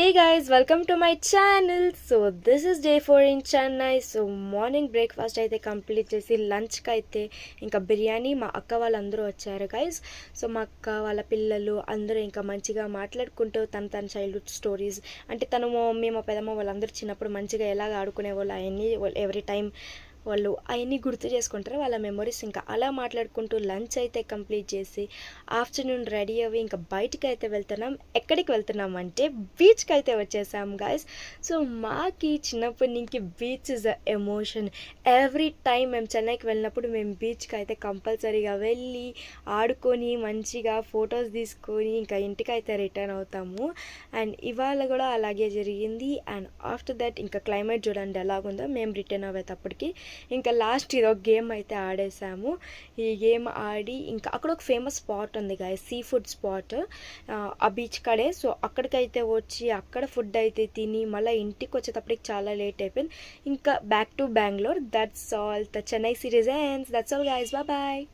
Hey guys, welcome to my channel. So this is day 4 in Chennai. So morning breakfast అయితే complete చేసి లంచ్కి అయితే ఇంకా బిర్యానీ మా అక్క వాళ్ళందరూ వచ్చారు గైస్. సో మా అక్క వాళ్ళ పిల్లలు అందరూ ఇంకా మంచిగా మాట్లాడుకుంటూ తన చైల్డ్హుడ్ స్టోరీస్ అంటే తను మమ్మీ మా పెదమ్మ వాళ్ళందరూ చిన్నప్పుడు మంచిగా ఎలాగ ఆడుకునేవాళ్ళు అవన్నీ ఎవ్రీ టైం వాళ్ళు అవన్నీ గుర్తు చేసుకుంటారు వాళ్ళ మెమొరీస్. ఇంకా అలా మాట్లాడుకుంటూ లంచ్ అయితే కంప్లీట్ చేసి ఆఫ్టర్నూన్ రెడీ అయ్యి ఇంకా బయటికి అయితే వెళ్తున్నాం. ఎక్కడికి వెళ్తున్నాం అంటే బీచ్కి అయితే వచ్చేసాం గాయస్. సో మాకి చిన్నప్పటి నుంచి beach is a emotion. Every time మేము చెన్నైకి వెళ్ళినప్పుడు మేము బీచ్కి అయితే కంపల్సరీగా వెళ్ళి ఆడుకొని మంచిగా ఫొటోస్ తీసుకొని ఇంకా ఇంటికి అయితే రిటర్న్ అవుతాము. అండ్ ఇవాళ కూడా అలాగే జరిగింది. అండ్ ఆఫ్టర్ దట్ ఇంకా క్లైమేట్ చూడండి ఎలాగుందో. మేము రిటర్న్ అయ్యేటప్పటికి ఇంకా లాస్ట్ ఇది ఒక గేమ్ అయితే ఆడేసాము. ఈ గేమ్ ఆడి ఇంకా అక్కడ ఒక ఫేమస్ స్పాట్ ఉంది గాయస్, సీ ఫుడ్ స్పాట్ ఆ బీచ్ కడే. సో అక్కడికైతే వచ్చి అక్కడ ఫుడ్ అయితే తిని మళ్ళీ ఇంటికి వచ్చేటప్పటికి చాలా లేట్ అయిపోయింది. ఇంకా back to Bengaluru. That's all. The Chennai series ends. That's all guys. Bye bye.